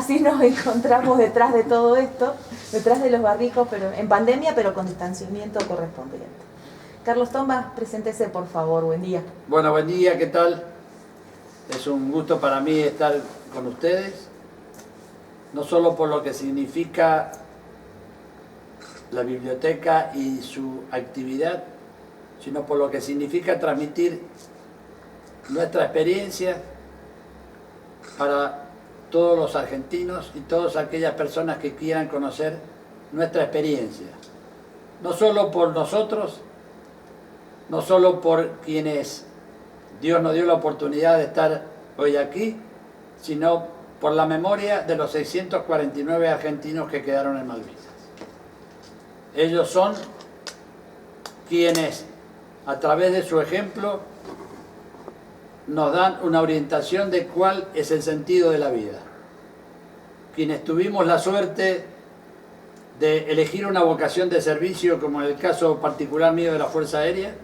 así nos encontramos detrás de todo esto, detrás de los barbijos, pero en pandemia, pero con distanciamiento correspondiente. Carlos Tomba, preséntese por favor, buen día. Bueno, buen día, ¿qué tal? Es un gusto para mí estar con ustedes, no solo por lo que significa la biblioteca y su actividad, sino por lo que significa transmitir nuestra experiencia para todos los argentinos y todas aquellas personas que quieran conocer nuestra experiencia. No solo por nosotros, no solo por quienes Dios nos dio la oportunidad de estar hoy aquí, sino por la memoria de los 649 argentinos que quedaron en Malvinas. Ellos son quienes, a través de su ejemplo, nos dan una orientación de cuál es el sentido de la vida. Quienes tuvimos la suerte de elegir una vocación de servicio, como en el caso particular mío de la Fuerza Aérea,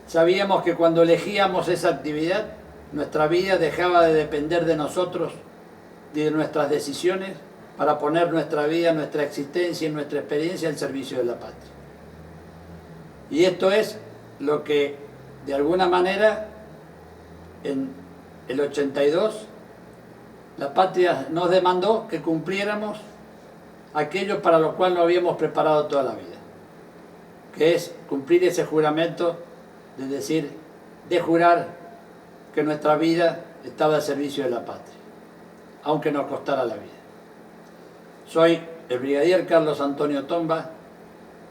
sabíamos que cuando elegíamos esa actividad, nuestra vida dejaba de depender de nosotros y de nuestras decisiones para poner nuestra vida, nuestra existencia y nuestra experiencia al servicio de la patria. Y esto es lo que, de alguna manera, en el 82, la patria nos demandó que cumpliéramos aquello para lo cual nos habíamos preparado toda la vida, que es cumplir ese juramento de decir, de jurar que nuestra vida estaba al servicio de la patria, aunque nos costara la vida. Soy el brigadier Carlos Antonio Tomba,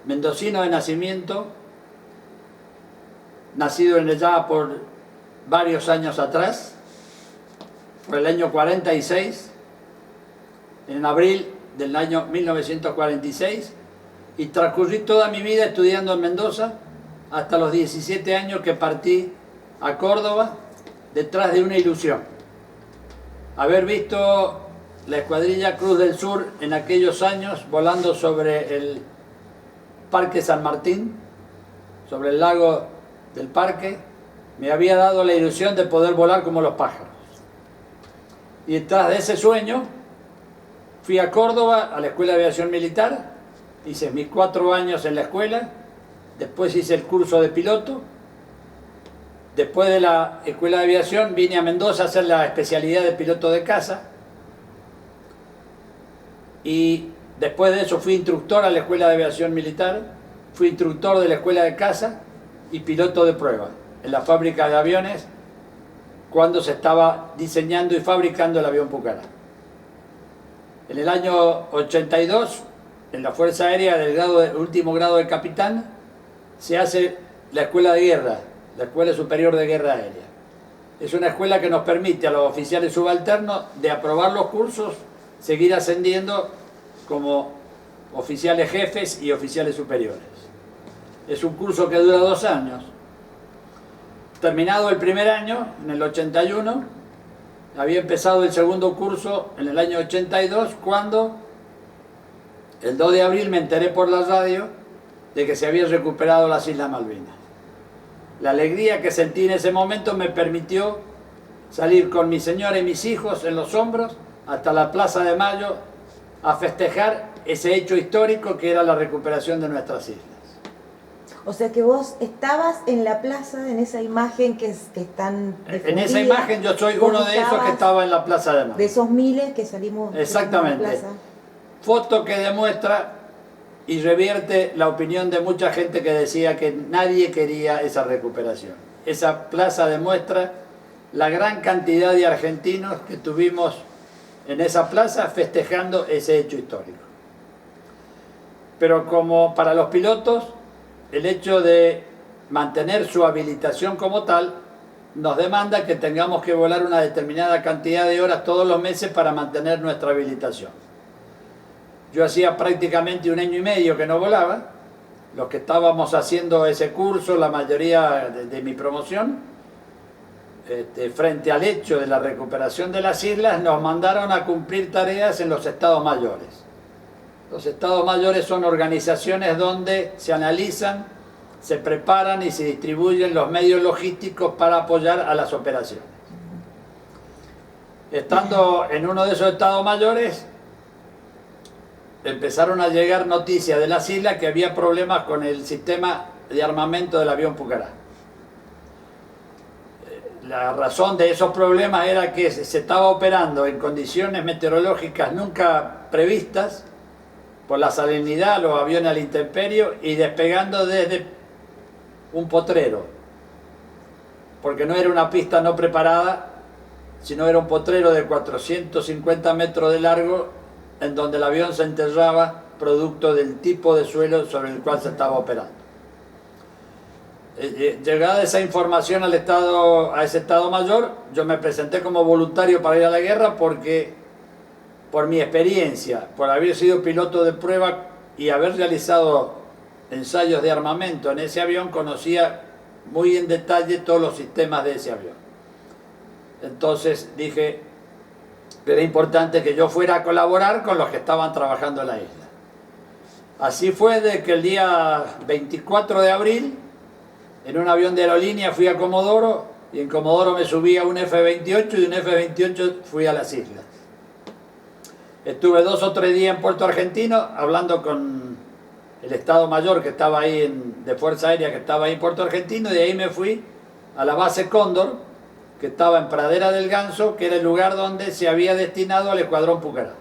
mendocino de nacimiento, nacido en ya por varios años atrás, por el año 46, en abril del año 1946, y transcurrí toda mi vida estudiando en Mendoza hasta los 17 años que partí a Córdoba detrás de una ilusión: haber visto la escuadrilla Cruz del Sur en aquellos años volando sobre el Parque San Martín, sobre el lago del Parque. Me había dado la ilusión de poder volar como los pájaros. Y detrás de ese sueño fui a Córdoba, a la Escuela de Aviación Militar, hice mis 4 años en la escuela, después hice el curso de piloto, después de la Escuela de Aviación vine a Mendoza a hacer la especialidad de piloto de caza, y después de eso fui instructor a la Escuela de Aviación Militar, fui instructor de la Escuela de Caza y piloto de prueba en la fábrica de aviones cuando se estaba diseñando y fabricando el avión Pucará. En el año 82, en la Fuerza Aérea del último grado de capitán, se hace la Escuela de Guerra, la Escuela Superior de Guerra Aérea. Es una escuela que nos permite a los oficiales subalternos, de aprobar los cursos, seguir ascendiendo como oficiales jefes y oficiales superiores. Es un curso que dura 2 años. Terminado el primer año, en el 81, había empezado el segundo curso en el año 82, cuando el 2 de abril me enteré por la radio de que se habían recuperado las Islas Malvinas. La alegría que sentí en ese momento me permitió salir con mi señora y mis hijos en los hombros hasta la Plaza de Mayo a festejar ese hecho histórico que era la recuperación de nuestras islas. O sea que vos estabas en la plaza, en esa imagen que están difundidas. En esa imagen yo soy uno de esos que estaba en la Plaza de Mayo. De esos miles que salimos. Exactamente. De la plaza. Foto que demuestra y revierte la opinión de mucha gente que decía que nadie quería esa recuperación. Esa plaza demuestra la gran cantidad de argentinos que tuvimos en esa plaza festejando ese hecho histórico. Pero como para los pilotos, el hecho de mantener su habilitación como tal nos demanda que tengamos que volar una determinada cantidad de horas todos los meses para mantener nuestra habilitación. Yo hacía prácticamente 1 año y medio que no volaba. Los que estábamos haciendo ese curso, la mayoría de mi promoción, frente al hecho de la recuperación de las islas, nos mandaron a cumplir tareas en los estados mayores. Los estados mayores son organizaciones donde se analizan, se preparan y se distribuyen los medios logísticos para apoyar a las operaciones. estando en uno de esos estados mayores, empezaron a llegar noticias de las islas que había problemas con el sistema de armamento del avión Pucará. La razón de esos problemas era que se estaba operando en condiciones meteorológicas nunca previstas, por la salinidad, los aviones a la intemperie, y despegando desde un potrero, porque no era una pista no preparada, sino era un potrero de 450 metros de largo, en donde el avión se enterraba producto del tipo de suelo sobre el cual se estaba operando. Llegada esa información a ese Estado Mayor, yo me presenté como voluntario para ir a la guerra porque, por mi experiencia, por haber sido piloto de prueba y haber realizado ensayos de armamento en ese avión, conocía muy en detalle todos los sistemas de ese avión. Entonces dije que era importante que yo fuera a colaborar con los que estaban trabajando en la isla. Así fue de que el día 24 de abril, en un avión de aerolínea fui a Comodoro, y en Comodoro me subí a un F-28 y de un F-28 fui a las islas. Estuve 2 o 3 días en Puerto Argentino hablando con el Estado Mayor que estaba ahí de Fuerza Aérea, que estaba ahí en Puerto Argentino, y de ahí me fui a la base Cóndor, que estaba en Pradera del Ganso, que era el lugar donde se había destinado al escuadrón Pucará.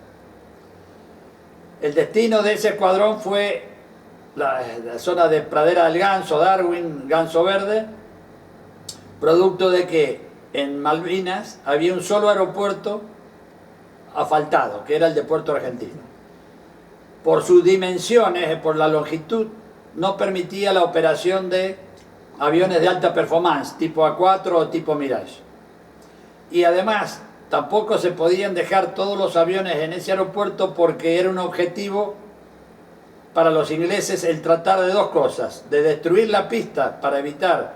El destino de ese escuadrón fue la zona de Pradera del Ganso, Darwin, Ganso Verde, producto de que en Malvinas había un solo aeropuerto asfaltado, que era el de Puerto Argentino. Por sus dimensiones, por la longitud, no permitía la operación de aviones de alta performance, tipo A4 o tipo Mirage. Y además, tampoco se podían dejar todos los aviones en ese aeropuerto porque era un objetivo para los ingleses el tratar de 2 cosas: de destruir la pista para evitar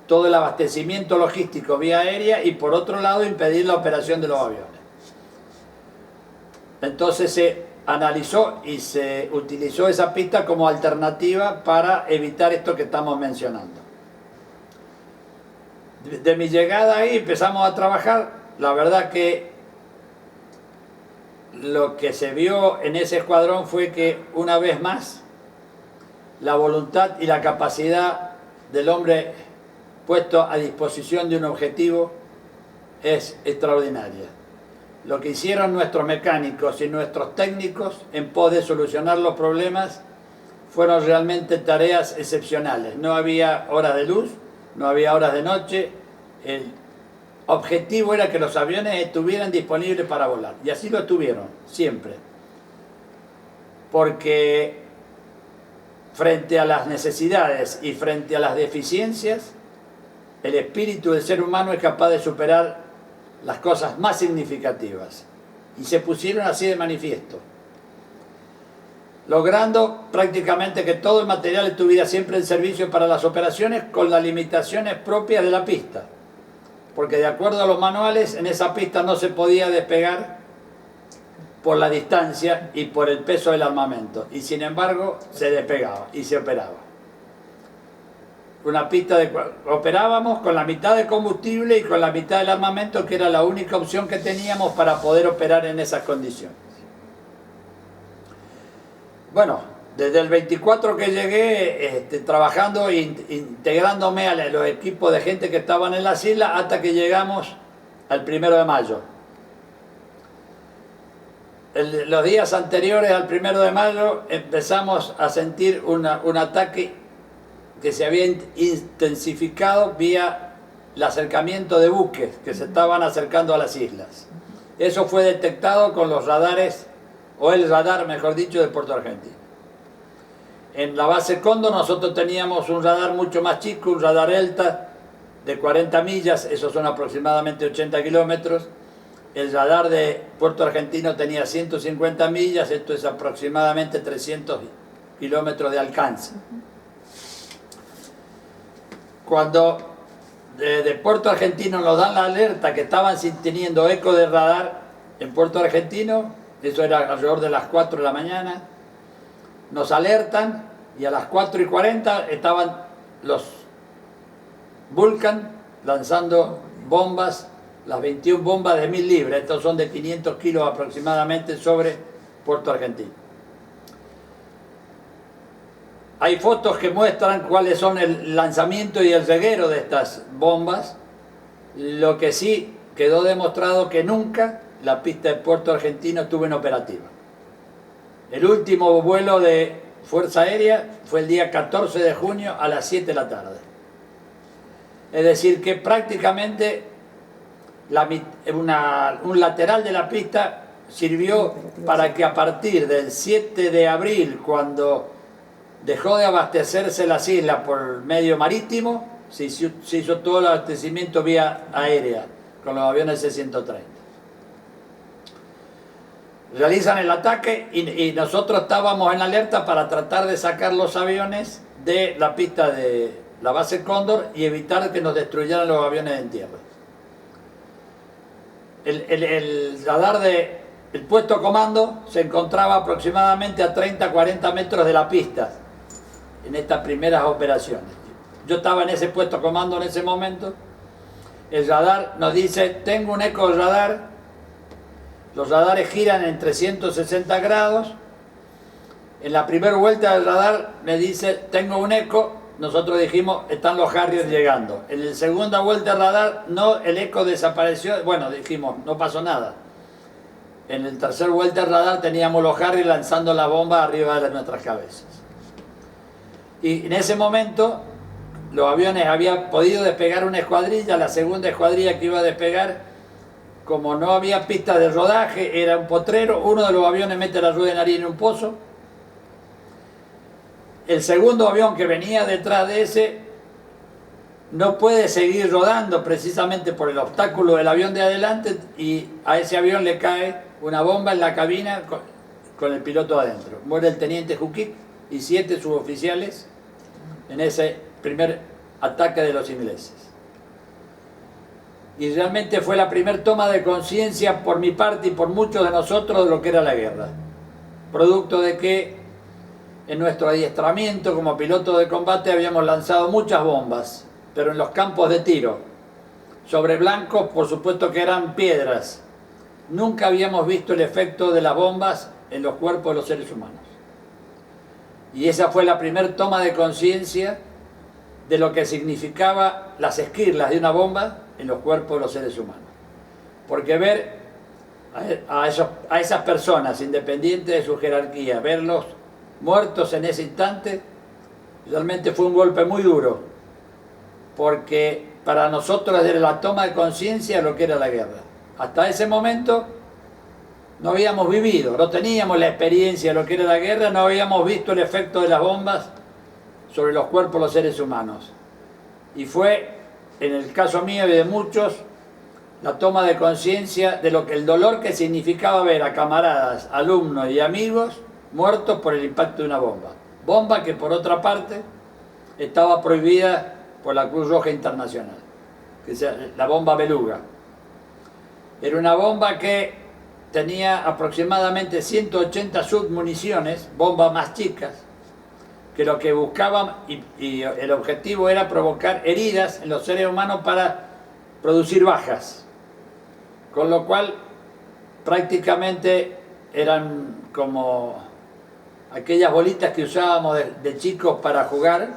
todo el abastecimiento logístico vía aérea, y por otro lado impedir la operación de los aviones. Entonces se analizó y se utilizó esa pista como alternativa para evitar esto que estamos mencionando. De mi llegada ahí empezamos a trabajar. La verdad que lo que se vio en ese escuadrón fue que, una vez más, la voluntad y la capacidad del hombre puesto a disposición de un objetivo es extraordinaria. Lo que hicieron nuestros mecánicos y nuestros técnicos en pos de solucionar los problemas fueron realmente tareas excepcionales. No había horas de luz, no había horas de noche. El objetivo era que los aviones estuvieran disponibles para volar, y así lo estuvieron, siempre. Porque frente a las necesidades y frente a las deficiencias, el espíritu del ser humano es capaz de superar las cosas más significativas, y se pusieron así de manifiesto, logrando prácticamente que todo el material estuviera siempre en servicio para las operaciones, con las limitaciones propias de la pista, porque de acuerdo a los manuales en esa pista no se podía despegar por la distancia y por el peso del armamento, y sin embargo se despegaba y se operaba. Una pista operábamos con la mitad de combustible y con la mitad del armamento, que era la única opción que teníamos para poder operar en esas condiciones. Bueno, desde el 24 que llegué, trabajando e integrándome a los equipos de gente que estaban en las islas, hasta que llegamos al 1 de mayo. Los días anteriores al 1 de mayo empezamos a sentir un ataque que se había intensificado vía el acercamiento de buques que se estaban acercando a las islas. Eso fue detectado con los radares, o el radar, mejor dicho, de Puerto Argentino. En la base Cóndor nosotros teníamos un radar mucho más chico, un radar ELTA de 40 millas, esos son aproximadamente 80 kilómetros. El radar de Puerto Argentino tenía 150 millas, esto es aproximadamente 300 kilómetros de alcance. Cuando de Puerto Argentino nos dan la alerta que estaban teniendo eco de radar en Puerto Argentino, eso era alrededor de las 4 de la mañana, nos alertan, y a las 4:40 estaban los Vulcan lanzando bombas las 21 bombas de 1000 libras, estos son de 500 kilos aproximadamente sobre Puerto Argentino. Hay fotos que muestran cuáles son el lanzamiento y el reguero de estas bombas. Lo que sí quedó demostrado que nunca la pista de Puerto Argentino estuvo en operativa. El último vuelo de Fuerza Aérea fue el día 14 de junio a las 7 de la tarde. Es decir, que prácticamente un lateral de la pista sirvió para que a partir del 7 de abril, cuando dejó de abastecerse las islas por medio marítimo, se hizo todo el abastecimiento vía aérea con los aviones C-130. Realizan el ataque y nosotros estábamos en alerta para tratar de sacar los aviones de la pista de la base Cóndor y evitar que nos destruyeran los aviones en tierra. El radar del puesto comando se encontraba aproximadamente a 30-40 metros de la pista en estas primeras operaciones. Yo estaba en ese puesto comando en ese momento. El radar nos dice: tengo un eco de radar. Los radares giran en 360 grados. En la primera vuelta del radar me dice: tengo un eco. Nosotros dijimos: están los Harriers llegando. En la segunda vuelta del radar, no, el eco desapareció. Bueno, dijimos, no pasó nada. En la tercera vuelta del radar teníamos los Harriers lanzando la bomba arriba de nuestras cabezas. Y en ese momento los aviones habían podido despegar una escuadrilla. La segunda escuadrilla que iba a despegar, como no había pista de rodaje, era un potrero. Uno de los aviones mete la rueda de nariz en un pozo. El segundo avión que venía detrás de ese no puede seguir rodando precisamente por el obstáculo del avión de adelante, y a ese avión le cae una bomba en la cabina con el piloto adentro. Muere el teniente Jukic y 7 suboficiales en ese primer ataque de los ingleses. Y realmente fue la primera toma de conciencia por mi parte y por muchos de nosotros de lo que era la guerra. Producto de que en nuestro adiestramiento como piloto de combate habíamos lanzado muchas bombas, pero en los campos de tiro, sobre blancos, por supuesto que eran piedras. Nunca habíamos visto el efecto de las bombas en los cuerpos de los seres humanos. Y esa fue la primera toma de conciencia de lo que significaba las esquirlas de una bomba en los cuerpos de los seres humanos. Porque ver a esas personas, independiente de su jerarquía, verlos muertos en ese instante, realmente fue un golpe muy duro, porque para nosotros era la toma de conciencia de lo que era la guerra. Hasta ese momento no habíamos vivido, no teníamos la experiencia de lo que era la guerra, no habíamos visto el efecto de las bombas sobre los cuerpos de los seres humanos. Y fue, en el caso mío y de muchos, la toma de conciencia de lo que el dolor que significaba ver a camaradas, alumnos y amigos muertos por el impacto de una bomba. Bomba que, por otra parte, estaba prohibida por la Cruz Roja Internacional, que es la bomba Beluga. Era una bomba que tenía aproximadamente 180 submuniciones, bombas más chicas, que lo que buscaban y el objetivo era provocar heridas en los seres humanos para producir bajas. Con lo cual, prácticamente eran como aquellas bolitas que usábamos de chicos para jugar.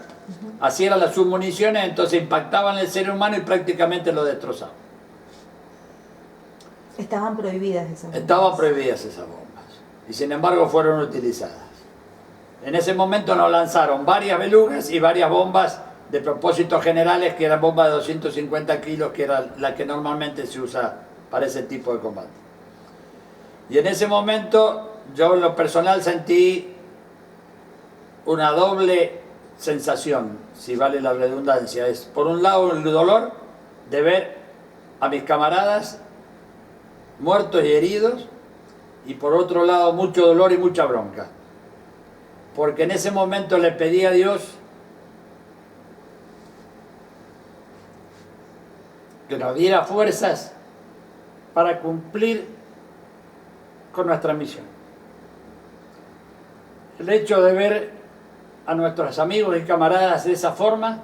Así eran las submuniciones, entonces impactaban el ser humano y prácticamente lo destrozaban. Estaban prohibidas esas bombas. Estaban prohibidas esas bombas, y sin embargo fueron utilizadas. En ese momento nos lanzaron varias belugas y varias bombas de propósitos generales, que eran bombas de 250 kilos, que era la que normalmente se usa para ese tipo de combate. Y en ese momento yo en lo personal sentí una doble sensación, si vale la redundancia. Es, por un lado, el dolor de ver a mis camaradas muertos y heridos, y por otro lado mucho dolor y mucha bronca, porque en ese momento le pedí a Dios que nos diera fuerzas para cumplir con nuestra misión. El hecho de ver a nuestros amigos y camaradas de esa forma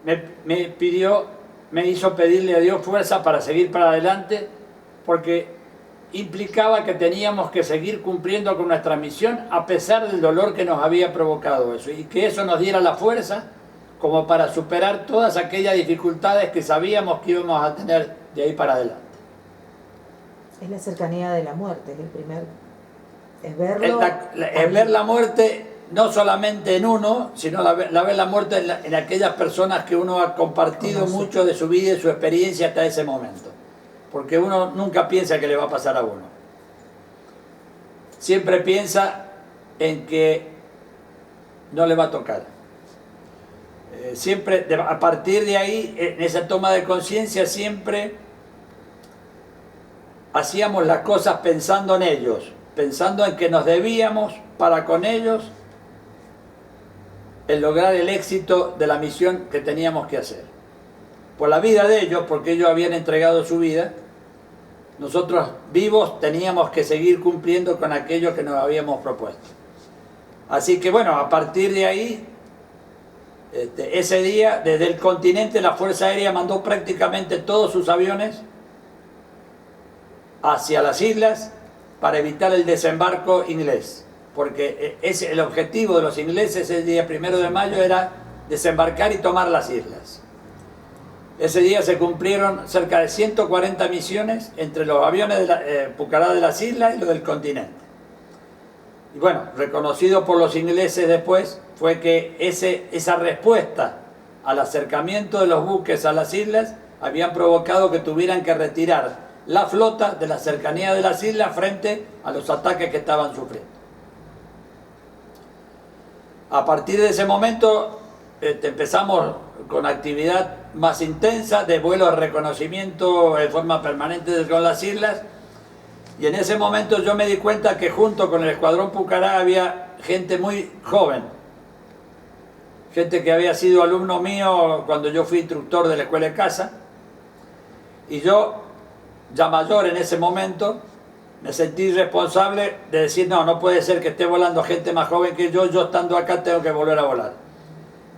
me pidió me hizo pedirle a Dios fuerza para seguir para adelante, porque implicaba que teníamos que seguir cumpliendo con nuestra misión a pesar del dolor que nos había provocado eso, y que eso nos diera la fuerza como para superar todas aquellas dificultades que sabíamos que íbamos a tener de ahí para adelante. Es la cercanía de la muerte, es el primer... es verlo... Es ver la muerte no solamente en uno, sino ver la muerte en aquellas personas que uno ha compartido mucho de su vida y su experiencia hasta ese momento. Porque uno nunca piensa que le va a pasar a uno. Siempre piensa en que no le va a tocar. Siempre, a partir de ahí, en esa toma de conciencia, siempre hacíamos las cosas pensando en ellos, pensando en que nos debíamos para con ellos el lograr el éxito de la misión que teníamos que hacer. Por la vida de ellos, porque ellos habían entregado su vida, nosotros vivos teníamos que seguir cumpliendo con aquello que nos habíamos propuesto. Así que bueno, a partir de ahí, ese día, desde el continente, la Fuerza Aérea mandó prácticamente todos sus aviones hacia las islas para evitar el desembarco inglés. Porque el objetivo de los ingleses el día 1 de mayo era desembarcar y tomar las islas. Ese día se cumplieron cerca de 140 misiones entre los aviones de Pucará de las islas y los del continente. Y bueno, reconocido por los ingleses después fue que esa respuesta al acercamiento de los buques a las islas habían provocado que tuvieran que retirar la flota de la cercanía de las islas frente a los ataques que estaban sufriendo. A partir de ese momento empezamos con actividad más intensa de vuelos de reconocimiento en forma permanente con las islas, y en ese momento yo me di cuenta que junto con el Escuadrón Pucará había gente muy joven, gente que había sido alumno mío cuando yo fui instructor de la Escuela de Caza, y yo, ya mayor en ese momento, me sentí responsable de decir, no puede ser que esté volando gente más joven que yo estando acá tengo que volver a volar.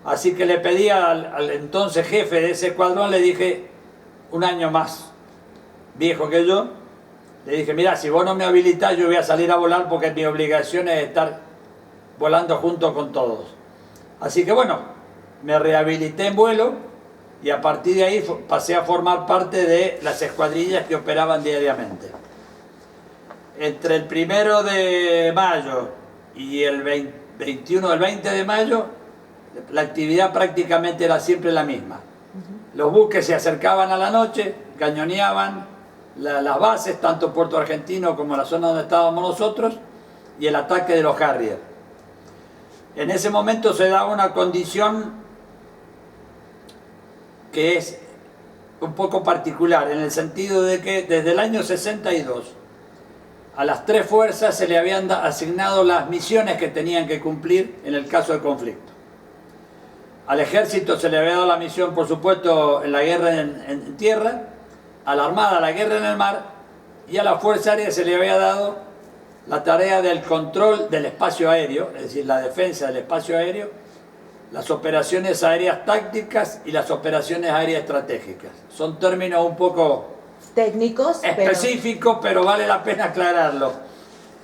Así que le pedí al entonces jefe de ese escuadrón, le dije, un año más viejo que yo, le dije, mira, si vos no me habilitás yo voy a salir a volar porque mi obligación es estar volando junto con todos. Así que bueno, me rehabilité en vuelo y a partir de ahí pasé a formar parte de las escuadrillas que operaban diariamente. Entre el 1 de mayo y el 20 de mayo, la actividad prácticamente era siempre la misma. Los buques se acercaban a la noche, cañoneaban las bases, tanto Puerto Argentino como la zona donde estábamos nosotros, y el ataque de los Harrier. En ese momento se da una condición que es un poco particular, en el sentido de que desde el año 62 a las tres fuerzas se le habían asignado las misiones que tenían que cumplir en el caso de conflicto. Al ejército se le había dado la misión, por supuesto, en la guerra en tierra, a la armada la guerra en el mar, y a la Fuerza Aérea se le había dado la tarea del control del espacio aéreo, es decir, la defensa del espacio aéreo, las operaciones aéreas tácticas y las operaciones aéreas estratégicas. Son términos un poco técnicos, específicos, pero vale la pena aclararlo.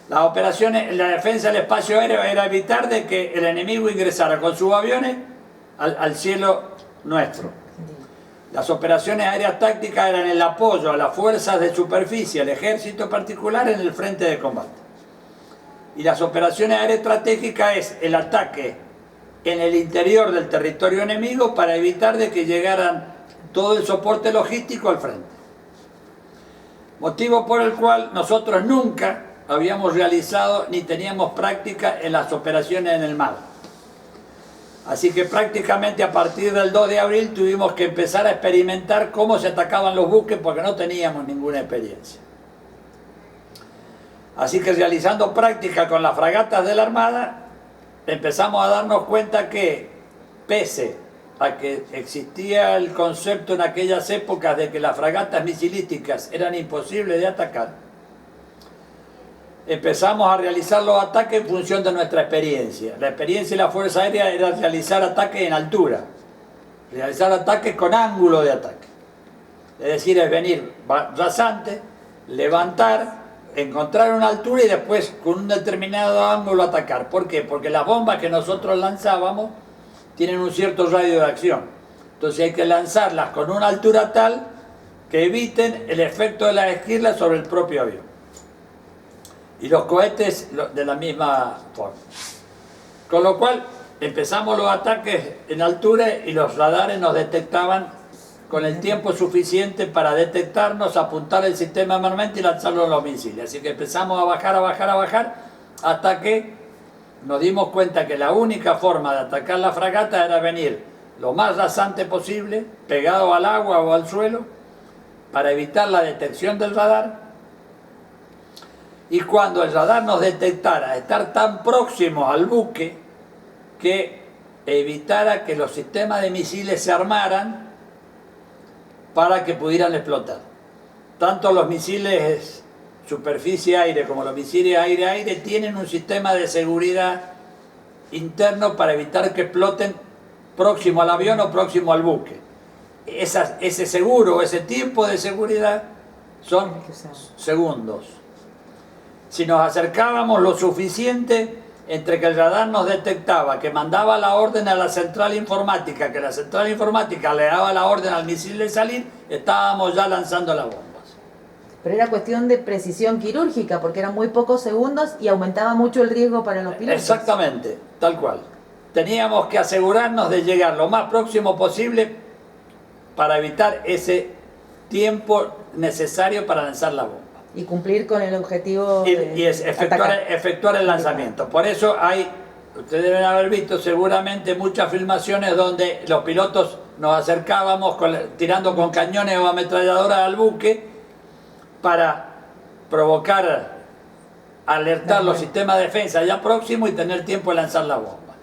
Las operaciones, la defensa del espacio aéreo era evitar de que el enemigo ingresara con sus aviones al cielo nuestro. Las operaciones aéreas tácticas eran el apoyo a las fuerzas de superficie, al ejército en particular, en el frente de combate. Y las operaciones aéreas estratégicas es el ataque en el interior del territorio enemigo para evitar de que llegaran todo el soporte logístico al frente. Motivo por el cual nosotros nunca habíamos realizado ni teníamos práctica en las operaciones en el mar. Así que prácticamente a partir del 2 de abril tuvimos que empezar a experimentar cómo se atacaban los buques porque no teníamos ninguna experiencia. Así que realizando práctica con las fragatas de la Armada, empezamos a darnos cuenta que, pese a que existía el concepto en aquellas épocas de que las fragatas misilísticas eran imposibles de atacar, empezamos a realizar los ataques en función de nuestra experiencia. La experiencia de la Fuerza Aérea era realizar ataques en altura, realizar ataques con ángulo de ataque. Es decir, es venir rasante, levantar, encontrar una altura y después con un determinado ángulo atacar. ¿Por qué? Porque las bombas que nosotros lanzábamos tienen un cierto radio de acción. Entonces hay que lanzarlas con una altura tal que eviten el efecto de las esquirlas sobre el propio avión. Y los cohetes de la misma forma. Con lo cual empezamos los ataques en altura y los radares nos detectaban con el tiempo suficiente para detectarnos, apuntar el sistema de armamento y lanzarlo en los misiles. Así que empezamos a bajar, hasta que nos dimos cuenta que la única forma de atacar la fragata era venir lo más rasante posible, pegado al agua o al suelo, para evitar la detección del radar. Y cuando el radar nos detectara, estar tan próximos al buque que evitara que los sistemas de misiles se armaran para que pudieran explotar. Tanto los misiles superficie-aire como los misiles aire-aire tienen un sistema de seguridad interno para evitar que exploten próximo al avión o próximo al buque. Ese seguro, ese tiempo de seguridad son segundos. Si nos acercábamos lo suficiente entre que el radar nos detectaba, que mandaba la orden a la central informática, que la central informática le daba la orden al misil de salir, estábamos ya lanzando las bombas. Pero era cuestión de precisión quirúrgica, porque eran muy pocos segundos y aumentaba mucho el riesgo para los pilotos. Exactamente, tal cual. Teníamos que asegurarnos de llegar lo más próximo posible para evitar ese tiempo necesario para lanzar la bomba. Y cumplir con el objetivo y es efectuar el lanzamiento. Por eso hay, ustedes deben haber visto seguramente muchas filmaciones donde los pilotos nos acercábamos tirando con cañones o ametralladoras al buque para provocar, alertar los sistemas de defensa ya próximos y tener tiempo de lanzar la bomba.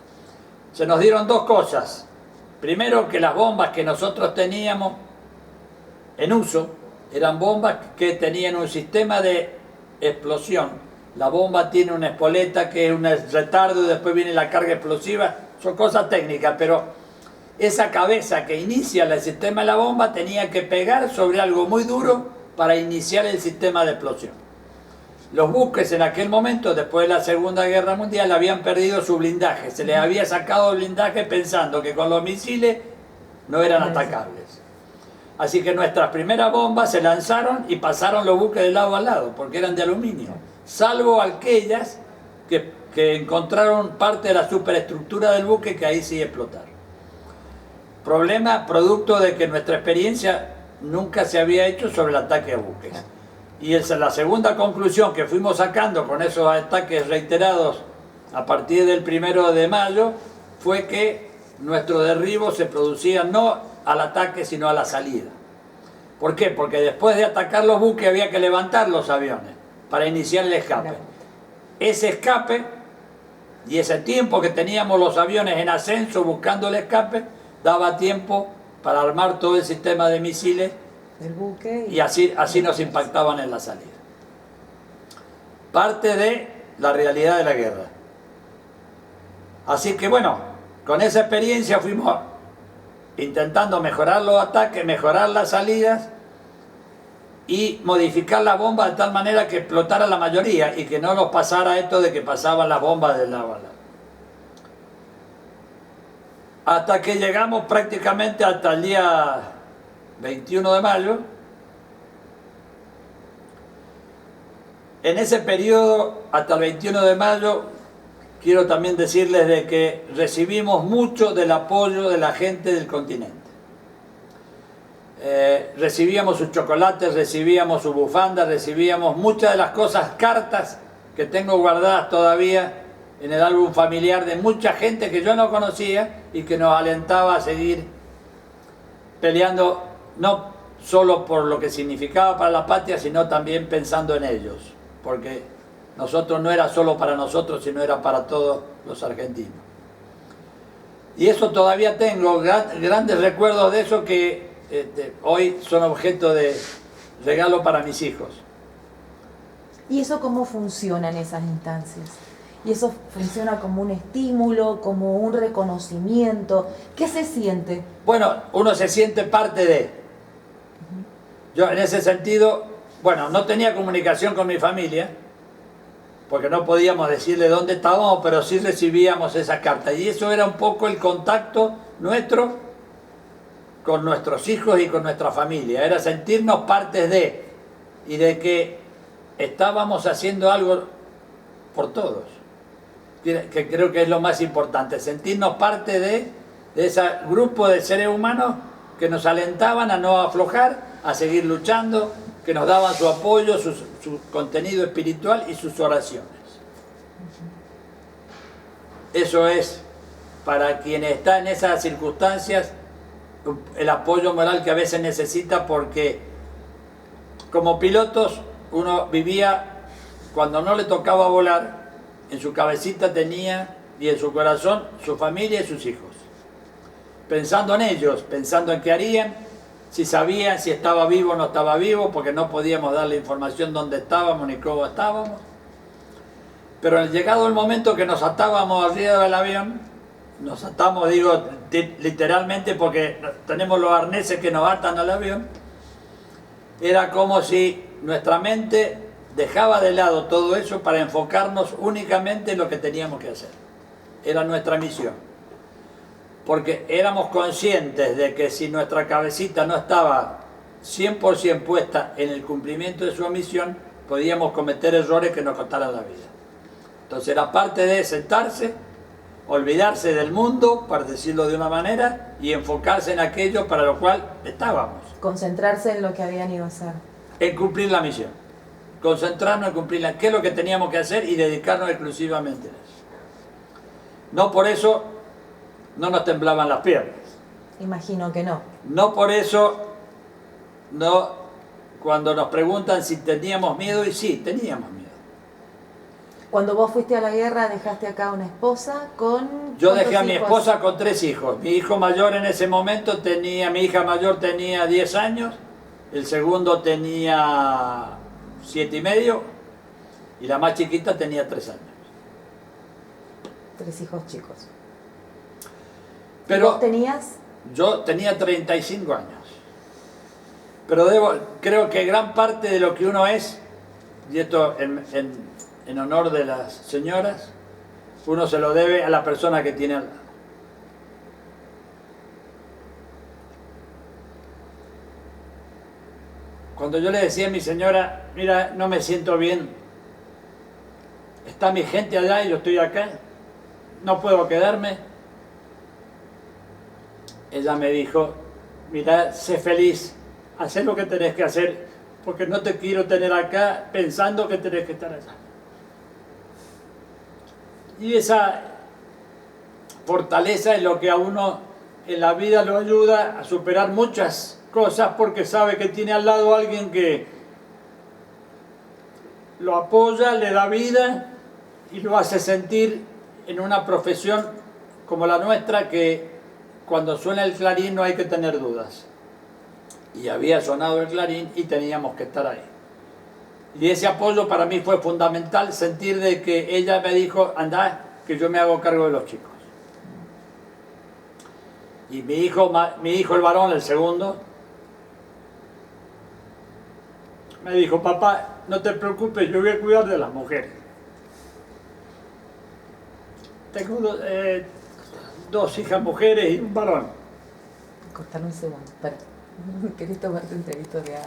Se nos dieron dos cosas. Primero, que las bombas que nosotros teníamos en uso eran bombas que tenían un sistema de explosión. La bomba tiene una espoleta que es un retardo y después viene la carga explosiva. Son cosas técnicas, pero esa cabeza que inicia el sistema de la bomba tenía que pegar sobre algo muy duro para iniciar el sistema de explosión. Los buques en aquel momento, después de la Segunda Guerra Mundial, habían perdido su blindaje. Se les había sacado el blindaje pensando que con los misiles no eran atacables. Así que nuestras primeras bombas se lanzaron y pasaron los buques de lado a lado, porque eran de aluminio. Salvo aquellas que encontraron parte de la superestructura del buque, que ahí sí explotaron. Problema producto de que nuestra experiencia nunca se había hecho sobre el ataque a buques. Y la segunda conclusión que fuimos sacando con esos ataques reiterados a partir del 1 de mayo fue que nuestros derribos se producían no al ataque sino a la salida. ¿Por qué? Porque después de atacar los buques había que levantar los aviones para iniciar el escape. Ese escape y ese tiempo que teníamos los aviones en ascenso buscando el escape daba tiempo para armar todo el sistema de misiles del buque y así nos impactaban en la salida. Parte de la realidad de la guerra. Así que bueno, con esa experiencia fuimos intentando mejorar los ataques, mejorar las salidas y modificar la bomba de tal manera que explotara la mayoría y que no nos pasara esto de que pasaban las bombas de lado a lado. Hasta que llegamos prácticamente hasta el día 21 de mayo. En ese periodo, hasta el 21 de mayo, quiero también decirles de que recibimos mucho del apoyo de la gente del continente. Recibíamos sus chocolates, recibíamos su bufanda, recibíamos muchas de las cosas, cartas que tengo guardadas todavía en el álbum familiar de mucha gente que yo no conocía y que nos alentaba a seguir peleando, no solo por lo que significaba para la patria, sino también pensando en ellos, porque nosotros no era solo para nosotros, sino era para todos los argentinos. Y eso todavía tengo, grandes recuerdos de eso que hoy son objeto de regalo para mis hijos. ¿Y eso cómo funciona en esas instancias? ¿Y eso funciona como un estímulo, como un reconocimiento? ¿Qué se siente? Bueno, uno se siente parte de. Yo en ese sentido, bueno, no tenía comunicación con mi familia, porque no podíamos decirle dónde estábamos, pero sí recibíamos esas cartas. Y eso era un poco el contacto nuestro con nuestros hijos y con nuestra familia. Era sentirnos partes de, y de que estábamos haciendo algo por todos. Que creo que es lo más importante, sentirnos parte de ese grupo de seres humanos que nos alentaban a no aflojar, a seguir luchando, que nos daban su apoyo, su contenido espiritual y sus oraciones. Eso es, para quien está en esas circunstancias, el apoyo moral que a veces necesita, porque como pilotos uno vivía, cuando no le tocaba volar, en su cabecita tenía y en su corazón su familia y sus hijos, pensando en ellos, pensando en qué harían, si sabían si estaba vivo o no estaba vivo, porque no podíamos darle información dónde estábamos ni cómo estábamos. Pero llegado el momento que nos atábamos arriba del avión, nos atamos, digo literalmente, porque tenemos los arneses que nos atan al avión, era como si nuestra mente dejaba de lado todo eso para enfocarnos únicamente en lo que teníamos que hacer. Era nuestra misión. Porque éramos conscientes de que si nuestra cabecita no estaba 100% puesta en el cumplimiento de su misión, podíamos cometer errores que nos costaran la vida. Entonces era parte de sentarse, olvidarse del mundo, para decirlo de una manera, y enfocarse en aquello para lo cual estábamos. Concentrarse en lo que habían ido a hacer. En cumplir la misión. Concentrarnos en cumplir qué es lo que teníamos que hacer y dedicarnos exclusivamente a eso. No por eso no nos temblaban las piernas. Imagino que no. No por eso, no, cuando nos preguntan si teníamos miedo, y sí, teníamos miedo. Cuando vos fuiste a la guerra, dejaste acá una esposa con... Yo dejé a mi esposa con 3 hijos. Mi hijo mayor en ese momento mi hija mayor tenía 10 años, el segundo tenía 7 y medio, y la más chiquita tenía 3 años. 3 hijos chicos. Pero ¿Vos tenías? Yo tenía 35 años. Pero creo que gran parte de lo que uno es, y esto en honor de las señoras, uno se lo debe a la persona que tiene al lado. Cuando yo le decía a mi señora, mira, no me siento bien, está mi gente allá y yo estoy acá, no puedo quedarme, ella me dijo, mira, sé feliz, haz lo que tenés que hacer, porque no te quiero tener acá pensando que tenés que estar allá. Y esa fortaleza es lo que a uno en la vida lo ayuda a superar muchas cosas, porque sabe que tiene al lado a alguien que lo apoya, le da vida y lo hace sentir en una profesión como la nuestra, que cuando suena el clarín no hay que tener dudas. Y había sonado el clarín y teníamos que estar ahí. Y ese apoyo para mí fue fundamental, sentir de que ella me dijo, anda, que yo me hago cargo de los chicos. Y mi hijo el varón, el segundo, me dijo, papá, no te preocupes, yo voy a cuidar de las mujeres. Tengo 2 hijas mujeres y un varón. Cortale un segundo, espera. ¿Querés tomarte un traguito de agua?